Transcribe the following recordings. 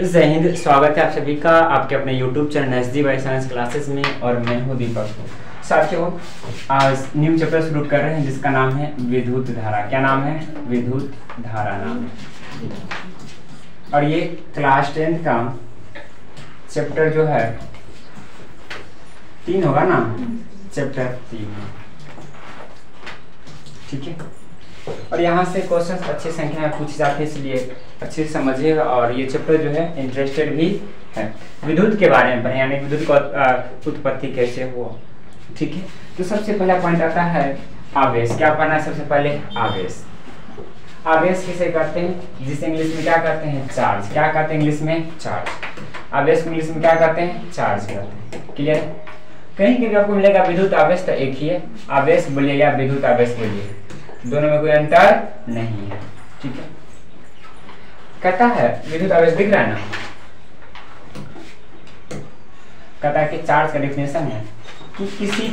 जय हिंद। स्वागत है आप सभी का आपके अपने YouTube channel SD by science classes में, और मैं हूँ दीपक। साथियों, आज न्यू चैप्टर शुरू कर रहे हैं जिसका नाम है विद्युत धारा। क्या नाम है? विद्युत धारा नाम है। और ये क्लास 10 का चैप्टर जो है 3 होगा ना, चैप्टर 3, ठीक है। और यहाँ से क्वेश्चन अच्छी संख्या में पूछे जाते हैं, इसलिए अच्छे से समझिएगा। और ये चैप्टर जो है इंटरेस्टेड भी है, विद्युत के बारे में पढ़े, यानी विद्युत का उत्पत्ति कैसे हुआ, ठीक है। तो सबसे पहला पॉइंट आता है आवेश। क्या पढ़ना है सबसे पहले? आवेश। आवेश किसे कहते हैं? जिसे इंग्लिश में क्या कहते हैं? चार्ज। क्या कहते हैं इंग्लिश में? चार्ज। आवेश को इंग्लिश में क्या कहते हैं? चार्ज कहते हैं। क्लियर? कहीं कहीं आपको मिलेगा विद्युत आवेश, तो एक ही है। आवेश बोलिए या विद्युत आवेश बोलिए, दोनों में कोई अंतर नहीं है, ठीक है। कहता है विद्युत आवेश, दिख रहा है ना, कहता है कि चार्ज का डेफिनेशन है कि किसी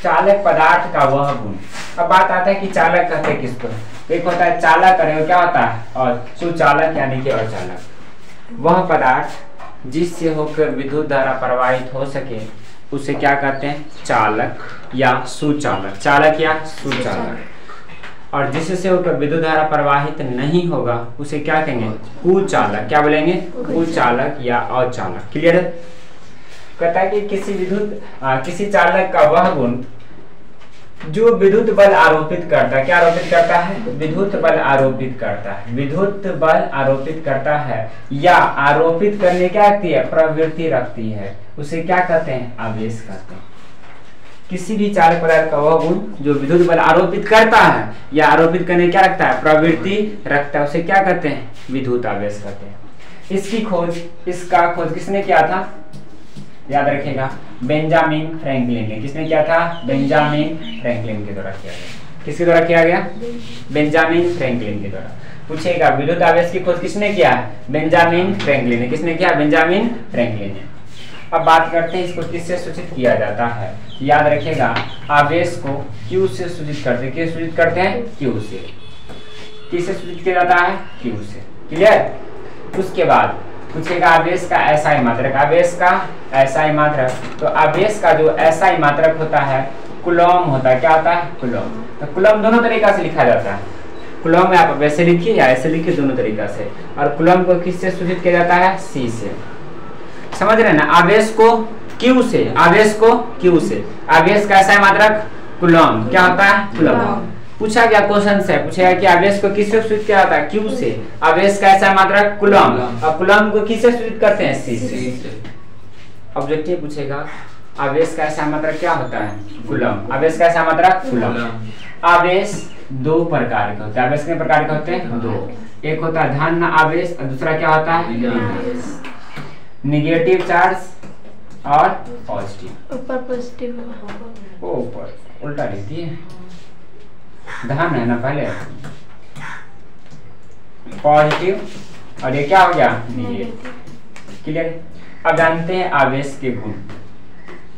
चालक पदार्थ का वह गुण। अब बात आता है कि चालक कहते हैं किसको? एक होता है चालक और क्या होता है? और सुचालक, यानी कि अर्धचालक। वह पदार्थ जिससे होकर विद्युत धारा प्रवाहित हो सके उसे क्या कहते हैं? चालक या सुचालक। चालक या सुचालक। और जिससे होकर विद्युत धारा प्रवाहित नहीं होगा उसे क्या कहेंगे? कुचालक। क्या बोलेंगे? कुचालक या अचालक। क्लियर है? कहता है कि किसी चालक का वह गुण जो विद्युत बल आरोपित करता है। क्या आरोपित करता है? विद्युत बल आरोपित करता है। विद्युत बल आरोपित करता है या आरोपित करने क्या रखती है? प्रवृत्ति रखती है, उसे क्या कहते हैं? आवेश कहते हैं। किसी भी चालक पदार्थ का वह गुण जो विद्युत बल आरोपित करता है या आरोपित करने क्या रखता है? प्रवृत्ति रखता है, उसे क्या कहते हैं? विद्युत आवेश कहते हैं। इसका खोज किसने किया था? याद रखिएगा, बेंजामिन फ्रैंकलिन ने। किसने किया था? बेंजामिन फ्रैंकलिन के द्वारा किया गया। किसके द्वारा किया गया? बेंजामिन फ्रैंकलिन के द्वारा। पूछेगा विद्युत आवेश की खोज किसने किया? बेंजामिन फ्रैंकलिन ने। किसने किया? बेंजामिन फ्रैंकलिन ने। अब बात करते हैं इसको किससे सूचित किया जाता है। याद रखिएगा, आवेश को Q से सूचित करते हैं। किससे सूचित करते हैं? Q से। किससे सूचित किया जाता है? Q से। क्लियर? उसके बाद पूछेगा आवेश का SI मात्रक। आवेश का SI मात्रक, तो आवेश का जो SI मात्रक होता है कूलम होता है। क्या होता है? कूलम। तो कूलम दोनों तरीका से लिखा जाता है। कूलम में आप वैसे लिखिए या ऐसे लिखिए, दोनों तरीका से। और कूलम को किससे सूचित किया जाता है? C से। समझ रहे हैं ना? आवेश को Q से, आवेश को Q से। आवेश का SI मात्रक कूलम। क्या होता है? कूलम। पूछा गया क्वेश्चन से, पूछेगा कि आवेश को किससे सूचित किया जाता है? Q से। आवेश का SI मात्रक कूलम, और कूलम को किससे सूचित करते हैं? C से। ऑब्जेक्टिव पूछेगा आवेश का SI मात्रक क्या होता है? कूलम। आवेश का SI मात्रक कूलम। आवेश दो प्रकार के होते हैं। आवेश कितने प्रकार के होते हैं? दो। एक होता है धन आवेश और दूसरा क्या होता है? निगेटिव चार्ज और पॉजिटिव। ऊपर पॉजिटिव, ऊपर उल्टा लिखती है, धन है ना पहले, पॉजिटिव, और ये क्या हो गया? नेगेटिव। क्लियर? अब जानते हैं आवेश के गुण।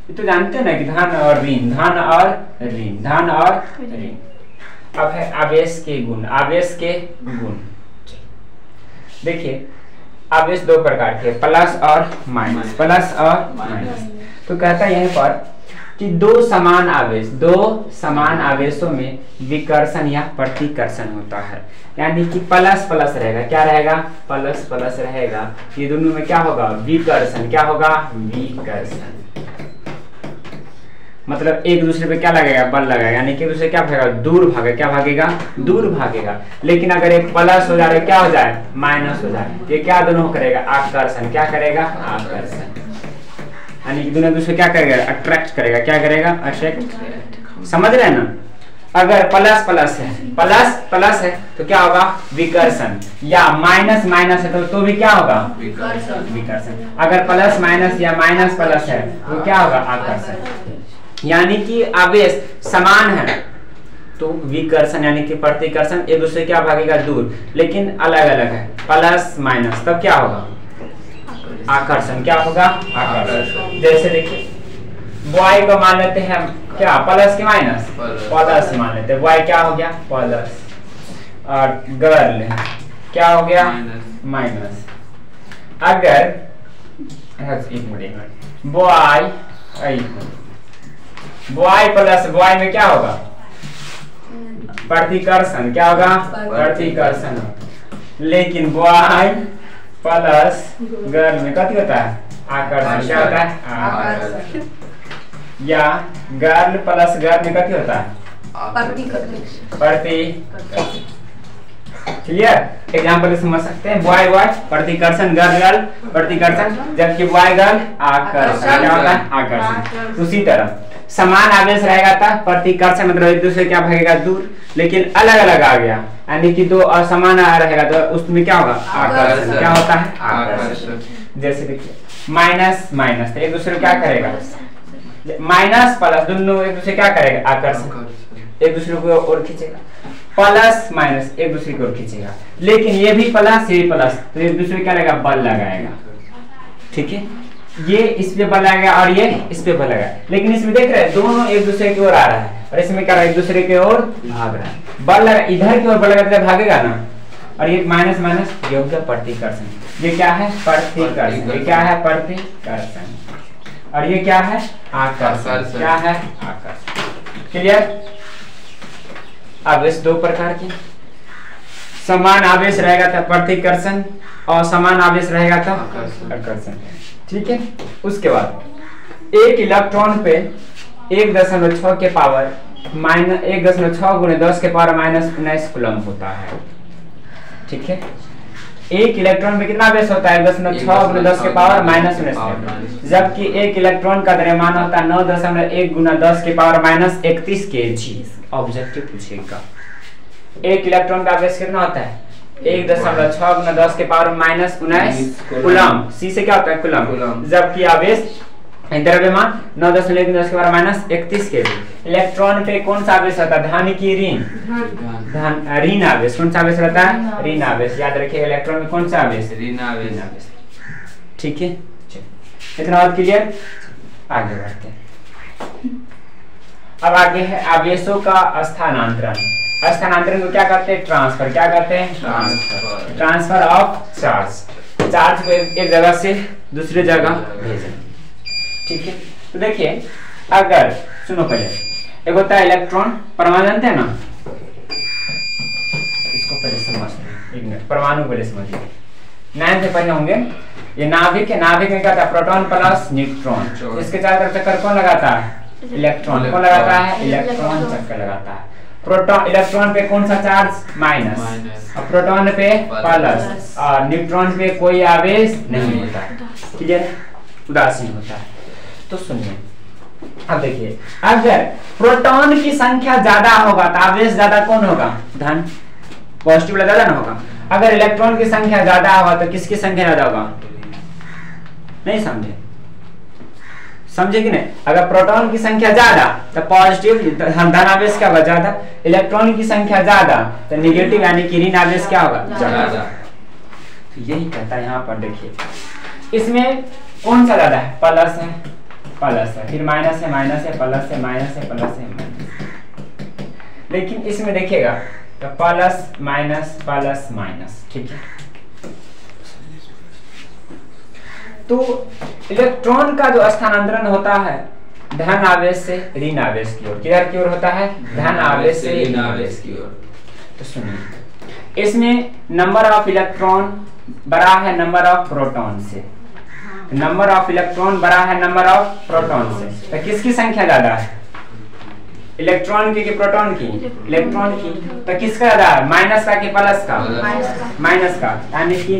ये तो जानते हैं ना कि धन और ऋण, धन और ऋण, धन और ऋण। अब है आवेश के गुण। आवेश के गुण देखिए, आवेश दो प्रकार के, प्लस और माइनस। प्लस और माइनस। तो कहता है यहाँ पर कि दो समान आवेशों में विकर्षण या प्रतिकर्षण होता है। यानी कि प्लस प्लस रहेगा। क्या रहेगा? प्लस प्लस रहेगा। ये दोनों में क्या होगा? विकर्षण। क्या होगा? विकर्षण। मतलब एक दूसरे पे क्या लगेगा? बल लगेगा, यानी कि दूसरे क्या भागेगा? दूर भागेगा। क्या भागेगा? दूर भागेगा। लेकिन अगर एक प्लस हो जाए क्या हो जाए? माइनस हो जाए। ये क्या दोनों करेगा? आकर्षण। क्या करेगा? आकर्षण। यानी कि दोनों दूसरे क्या करेगा? अट्रैक्ट करेगा। क्या करेगा? अट्रैक्ट। समझ रहे हैं ना? अगर प्लस प्लस है, प्लस प्लस है तो क्या होगा? विकर्षण। या माइनस माइनस है तो भी क्या होगा? विकर्षण। अगर प्लस माइनस या माइनस प्लस है तो क्या होगा? आकर्षण। यानी कि आवेश समान है तो विकर्षण यानी कि प्रतिकर्षण, एक दूसरे क्या भागेगा? दूर। लेकिन अलग अलग है, प्लस माइनस, तब क्या होगा? आकर्षण। क्या होगा? आकर्षण। जैसे देखिए बॉय को मान लेते हैं क्या, प्लस के माइनस, प्लस मान लेते हैं। बॉय क्या हो गया प्लस, और गर्ल क्या हो गया माइनस। अगर एक मिनट, बॉय प्लस बॉय में क्या होगा, प्रतिकर्षण, क्या होगा प्रतिकर्षण। लेकिन बॉय प्लस गर्ल में कथी होता है आकर्षण, क्या होता है आकर्षण। या गर्ल प्लस गर्ल में कथी होता है प्रतिकर्षण। क्लियर, एग्जाम्पल समझ सकते हैं। बॉय बॉय प्रतिकर्षण, गर्ल गर्ल प्रतिकर्षण, जबकि बॉय गर्ल आकर्षण, क्या होता है आकर्षण। उसी तरह समान आवेश रहेगा था प्रतिकर्षण, मतलब एक दूसरे क्या भागेगा दूर, लेकिन अलग अलग आ गया यानी कि दो असमान रहेगा तो उसमें क्या होगा आकर्षण, क्या होता है आकर्षण। जैसे देखिए माइनस माइनस तो एक दूसरे को क्या करेगा, माइनस प्लस दोनों एक दूसरे क्या करेगा आकर्षण, एक दूसरे को और खींचेगा। प्लस माइनस एक दूसरे को और खींचेगा, लेकिन ये भी प्लस ये प्लस तो एक दूसरे क्या लगेगा बल लगाएगा। ठीक है, ये इस पे बल लगाएगा और ये इस पे बल लगाएगा, लेकिन इसमें देख रहे हैं दोनों एक दूसरे की ओर आ रहा है और इसमें क्या रहा है एक दूसरे की ओर भाग रहा है। बल लगा इधर की ओर बल लगाते भागेगा ना, और ये माइनस माइनस ये हो गया प्रतिकर्षण। ये क्या है प्रतिकर्षण, ये क्या है प्रतिकर्षण, और ये क्या है आकर्षण, क्या है आकर्षण। क्लियर। आवेश दो प्रकार के, समान आवेश रहेगा था प्रतिकर्षण और समान आवेश रहेगा था आकर्षण। ठीक है, उसके बाद एक इलेक्ट्रॉन पे 1.6 के पावर माइनस 1.6 गुणे 10 के पावर माइनस 19 कूलम होता है। ठीक है, एक इलेक्ट्रॉन में कितना आवेश होता है 1.6 गुणे 10 के पावर माइनस 19, जबकि एक इलेक्ट्रॉन का द्रव्यमान होता है 9.1 गुना 10 के पावर माइनस 31 kg। ऑब्जेक्टिव पूछेगा एक इलेक्ट्रॉन का आवेश कितना होता है 1.6 गुना 10 के पावर माइनस 19 कूलम, सी से क्या होता है कूलम, जबकि आवेश द्रव्यमान 9.1 10 के पावर माइनस 31 kg। इलेक्ट्रॉन पे कौन सा आवेश होता है धन की ऋण, ऋण आवेश। कौन सा आवेश रहता है ऋण आवेश, याद रखिए इलेक्ट्रॉन में कौन सा आवेश ऋण आवेश। ठीक है, इतना बात क्लियर। आगे बढ़ते हैं। अब आगे है आवेशों का स्थानांतरण। स्थानांतरण को क्या करते हैं ट्रांसफर, क्या करते हैं ट्रांसफर ऑफ चार्ज, चार्ज को एक जगह से दूसरी जगह भेजना। ठीक है, तो देखिए अगर सुनो पहले एक होता है इलेक्ट्रॉन, परमाणु जानते हैं ना, इसको पहले समझते हैं एक मिनट, परमाणु पहले समझिए, 9 से पढ़े होंगे। ये नाभिक है, नाभिक में क्या था प्रोटॉन प्लस न्यूट्रॉन, इसके चारों तरफ चक्कर कौन लगाता है इलेक्ट्रॉन, कौन लगाता है इलेक्ट्रॉन चक्कर लगाता है। प्रोटॉन इलेक्ट्रॉन पे कौन सा चार्ज माइनस, और प्रोटॉन पे प्लस, और न्यूट्रॉन पे कोई आवेश नहीं होता है, ठीक है उदासीन होता है। तो सुनिए अब देखिए अगर प्रोटॉन की संख्या ज्यादा होगा तो आवेश ज्यादा कौन होगा धन, पॉजिटिव ज्यादा ना होगा। अगर इलेक्ट्रॉन की संख्या ज्यादा होगा तो किसकी संख्या ज्यादा होगा, नहीं समझे, समझे कि नहीं। अगर प्रोटॉन की संख्या ज्यादा तो पॉजिटिव धन आवेश क्या होगा ज्यादा, इलेक्ट्रॉन की संख्या ज्यादा तो नेगेटिव यानी कि ऋण आवेश क्या होगा ज्यादा। तो यही कहता है यहाँ पर देखिए, इसमें कौन सा ज्यादा है प्लस है, प्लस है, फिर माइनस है, माइनस है, प्लस है, माइनस है, प्लस है, माइनस। लेकिन इसमें देखिएगा तो प्लस माइनस प्लस माइनस, ठीक है। तो इलेक्ट्रॉन का जो स्थानांतरण होता है धन आवेश से ऋण आवेश की ओर, किधर की ओर होता है धन आवेश से ऋण आवेश की ओर। तो सुनिए इसमें नंबर ऑफ इलेक्ट्रॉन बड़ा है नंबर ऑफ प्रोटॉन से, नंबर ऑफ इलेक्ट्रॉन बड़ा है नंबर ऑफ प्रोटॉन से। तो किसकी संख्या ज्यादा है इलेक्ट्रॉन की कि प्रोटॉन की, इलेक्ट्रॉन की। तो किसका ज्यादा है माइनस का कि प्लस का, माइनस का, यानी कि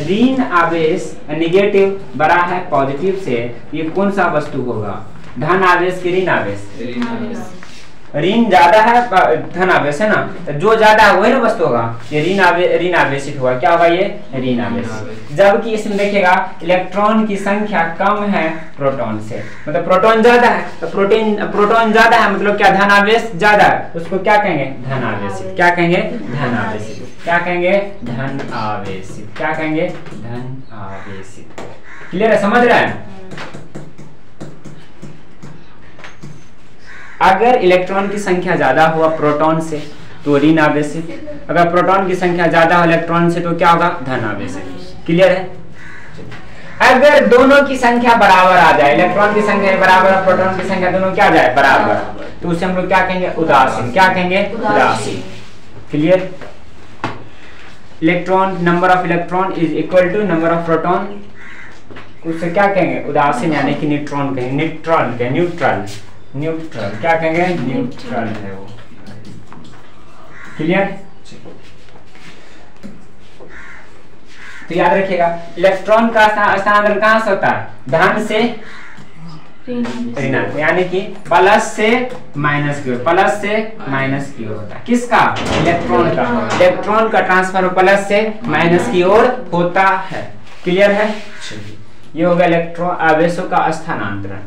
ऋण आवेश नेगेटिव बड़ा है पॉजिटिव से। ये कौन सा वस्तु होगा धन आवेश की ऋण आवेश, ऋण ज्यादा है धन आवेश है ना, तो जो ज्यादा है वही ना वस्तु होगा, ये ऋण आवेशित होगा, क्या होगा ये ऋण आवेश। जबकि इसमें देखिएगा इलेक्ट्रॉन की संख्या कम है प्रोटॉन से, मतलब प्रोटॉन ज्यादा है तो प्रोटॉन ज्यादा है मतलब क्या धन आवेश ज्यादा है, उसको क्या कहेंगे धन आवेशित, क्या कहेंगे धन आवेशित, क्या कहेंगे धन आवेशित, क्या कहेंगे धन आवेशित। क्लियर है, समझ रहे हैं। अगर इलेक्ट्रॉन की संख्या ज्यादा हुआ प्रोटॉन से तो ऋण आवेशित, अगर प्रोटॉन की संख्या ज्यादा हो इलेक्ट्रॉन से तो क्या होगा, धन आवेशित। क्लियर है? अगर दोनों की संख्या बराबर आ जाए, इलेक्ट्रॉन की संख्या बराबर और प्रोटॉन की संख्या दोनों क्या आ जाए, बराबर, तो उसे हम लोग क्या कहेंगे, उदासीन। क्या कहेंगे, उदासीन। Clear? Electron, number of electron is equal to number of proton, उससे क्या कहेंगे, उदासीन, यानी कि न्यूट्रॉन कहेंगे, न्यूट्रॉन के न्यूट्रल, न्यूट्रल क्या कहेंगे, न्यूट्रल है वो। क्लियर? तो याद रखिएगा इलेक्ट्रॉन का स्थानांतरण कहां से होता है, धन से ऋणात्मक, यानी कि प्लस से माइनस की ओर, प्लस से माइनस की ओर होता है। किसका, इलेक्ट्रॉन का। इलेक्ट्रॉन का ट्रांसफर प्लस से माइनस की ओर होता है। क्लियर है? ये हो गया इलेक्ट्रॉन आवेशों का स्थानांतरण।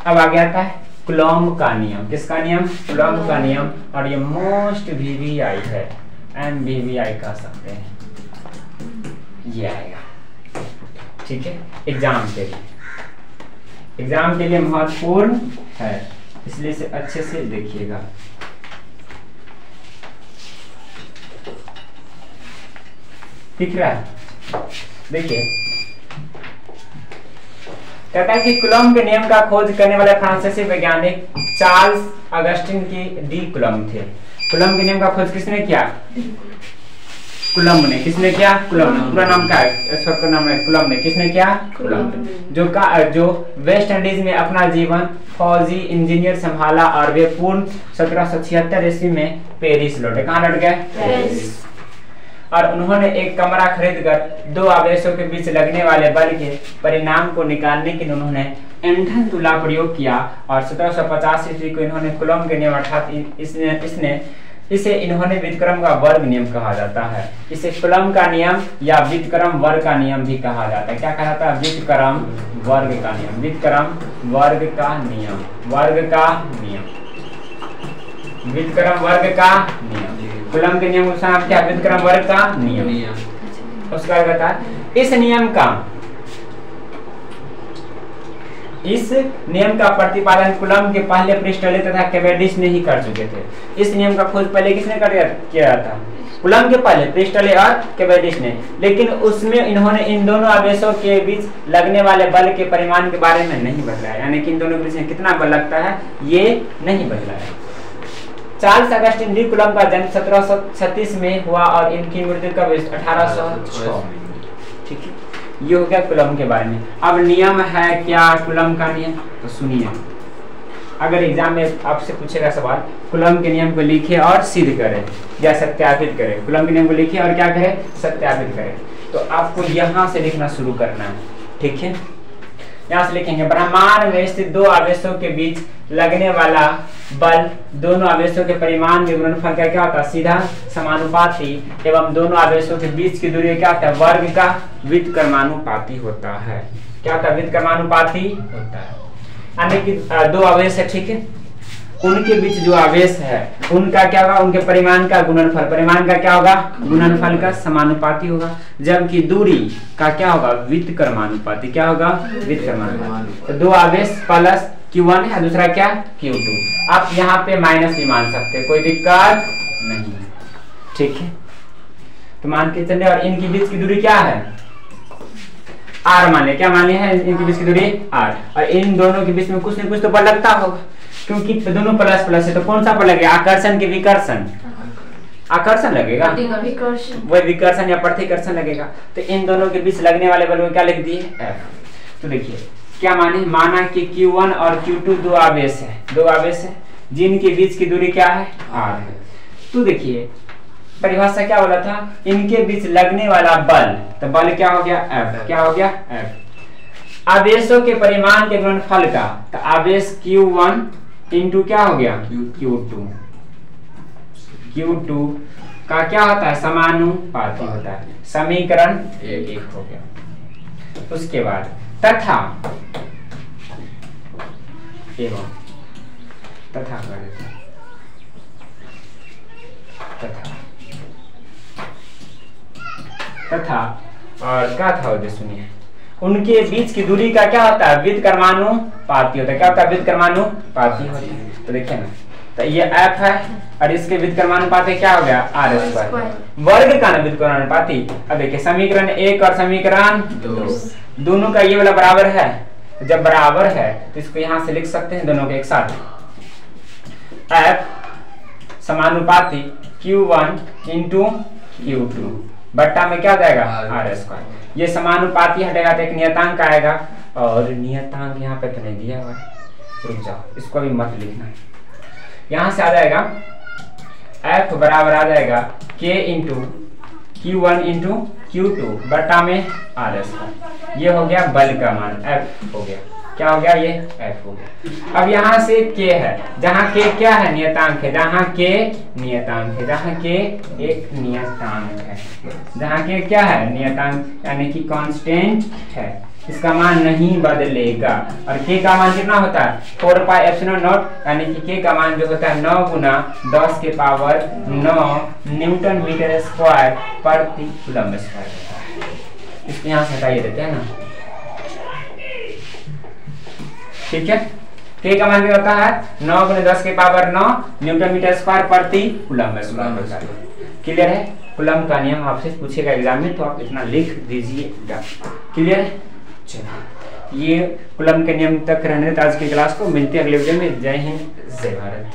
अब आगे आता है कूलॉम्ब का नियम। किसका नियम, कूलॉम्ब का नियम। और ये मोस्ट वीवीआई है, एमवीवीआई कह सकते हैं, ये आएगा। ठीक है, एग्जाम के लिए, एग्जाम के लिए महत्वपूर्ण है, इसलिए इसे अच्छे से देखिएगा। दिख रहा है? देखिए, कहता है कि कूलॉम्ब के नियम का खोज करने वाले फ्रांसीसी वैज्ञानिक चार्ल्स अगस्टिन की डी कूलॉम्ब थे। कूलॉम्ब के नियम का खोज किसने किया, कूलॉम्ब ने। किसने किया, कूलॉम्ब ने। पूरा नाम क्या है, इसका नाम है कूलॉम्ब ने। किसने किया, कूलॉम्ब ने। जो वेस्ट इंडीज में अपना जीवन फौजी इंजीनियर संभाला और वे पूर्ण 1776 ईस्वी में पेरिस लौटे। कहाँ लौट गए, पेरिस। और उन्होंने एक कमरा खरीदकर दो आवेशों के बीच लगने वाले बल के परिणाम को निकालने के लिए उन्होंने ईंधन तुला प्रयोग किया। और 1750 ईस्वी को इन्होंने कूलॉम्ब के नियम अर्थात इसे इन्होंने व्युत्क्रम का वर्ग नियम कहा जाता है। इसे कूलॉम्ब का नियम या व्युत्क्रम वर्ग का नियम भी कहा जाता है। क्या कहा जाता है, व्युत्क्रम वर्ग का नियम, व्युत्क्रम वर्ग का नियम, वर्ग का नियम, व्युत्क्रम वर्ग का नियम। कूलॉम्ब के नियम का नाम क्या, व्युत्क्रम वर्ग का नियम। उसका कहता है इस नियम का प्रतिपादन कूलॉम्ब के पहले प्रिस्टले तथा कैवेंडिश ने ही कर चुके थे। इस नियम का खोज पहले किसने किया था, कूलॉम्ब के पहले प्रिस्टले और कैवेंडिश ने। लेकिन उसमें इन्होंने इन दोनों आवेशों के बीच लगने वाले बल के परिमाण के बारे में नहीं बतलाया, यानी कि इन दोनों के बीच में कितना बल लगता है ये नहीं बतलाया। चार्ल्स अगस्टिन डी कूलॉम्ब का जन्म 1736 में हुआ और इनकी मृत्यु कब, 1806। ठीक है, ये हो गया कूलॉम्ब के बारे में। अब नियम है क्या कूलॉम्ब का नियम, तो सुनिए। अगर एग्जाम में आपसे पूछेगा सवाल, कूलॉम्ब के नियम को लिखे और सिद्ध करें या सत्यापित करें। कूलॉम्ब के नियम को लिखे और क्या करें, सत्यापित करें। तो आपको यहाँ से लिखना शुरू करना है। ठीक है, यहाँ से लिखेंगे ब्रह्मांड में स्थित दो आवेशों के बीच लगने वाला बल दोनों आवेशों के परिमाण के गुणनफल का क्या होता है, सीधा समानुपाती, एवं दोनों आवेशों के बीच की दूरी क्या होता है, वर्ग का व्युत्क्रमानुपाती होता है। क्या होता है, व्युत्क्रमानुपाती होता है। यानी कि दो आवेश है, ठीक है, उनके बीच जो आवेश है उनका क्या होगा, उनके परिमाण का गुणनफल, परिमाण का क्या होगा, गुणनफल का समानुपाती होगा। जबकि दूरी का क्या होगा, व्युत्क्रमानुपाती। क्या होगा, व्युत्क्रमानुपाती। तो दो आवेश प्लस Q1 है, दूसरा क्या, Q2। आप यहाँ पे माइनस भी मान सकते हैं, कोई दिक्कत नहीं। ठीक है, तो मान के चलिए। और इनके बीच की दूरी क्या है, R मान लिया। क्या मान लिया है, इनके बीच की दूरी R। और इन दोनों के बीच में कुछ न कुछ तो बल लगता होगा, क्योंकि दोनों प्लस प्लस है। तो कौन सा बल लगेगा, आकर्षण के विकर्षण, आकर्षण लगेगा, वही विकर्षण या प्रतिकर्षण लगेगा। तो इन दोनों के बीच लगने वाले बल को क्या लिख दिए, F। तो देखिए क्या माना कि Q1 और Q2 दो आवेश है जिनके बीच की दूरी क्या है, R है। तो देखिए परिभाषा क्या बोला था, इनके बीच लगने वाला बल, तो बल क्या हो गया, F। क्या हो गया, F। आवेशों के परिमाण के गुणनफल का, तो आवेश Q1 इंटू क्या हो गया, Q2 का क्या होता है, समानुपाती होता है। समीकरण 1 हो गया। उसके बाद तथा एवं तथा और क्या था उधर, सुनिए। उनके बीच की दूरी का क्या होता है, व्युत्क्रमानुपाती होता है। क्या होता है, व्युत्क्रमानुपाती होता है। तो देखिए ना, तो ये F है और इसके व्युत्क्रमानुपाती क्या हो गया R स्क्वायर, वर्ग का ना व्युत्क्रमानुपाती। अब देखिए समीकरण 1 और समीकरण 2 दोनों का ये वाला बराबर है, तो जब बराबर है तो इसको यहाँ से लिख सकते हैं दोनों के एक साथ, F समानुपाती Q1 इंटू Q2 बट्टा में क्या हो जाएगा R स्क्वायर। ये समानुपाती हटेगा तो एक नियतांक आएगा, और नियतांक यहाँ पे तो नहीं दिया हुआ, रुक जाओ इसको भी मत लिखना। यहाँ से आ जाएगा F बराबर आ जाएगा K into Q1 into Q2 बट्टा में R स्क्वायर। ये हो गया बल का मान F हो गया, क्या हो गया ये F हो गया। अब यहाँ से K है, जहाँ K क्या है नियतांक है, जहाँ K नियतांक है, जहाँ K एक नियतांक है, जहाँ K क्या है नियतांक यानी कि कांस्टेंट है, इसका मान नहीं बदलेगा। और K का मान कितना होता है 4 पाई एप्सिलॉन नॉट, यानी कि K का मान जो होता है 9 गुना 10 के पावर 9 न्यूटन मीटर स्क्वायर प्रति कूलम्ब स्क्वायर होता है। इसको यहाँ से हटाइए देते हैं ना, ठीक है। K का मान क्या होता है 9 गुना 10 के पावर 9 न्यूटन मीटर स्क्वायर प्रति कूलम्ब स्क्वायर होता है। क्लियर है। कूलम्ब का नियम आपसे पूछेगा एग्जाम में, तो आप इतना लिख दीजिएगा। क्लियर है। चलिए ये कूलम्ब के नियम तक रहने देते आज की क्लास को, मिलते हैं अगले वीडियो में। जय हिंद जय भारत।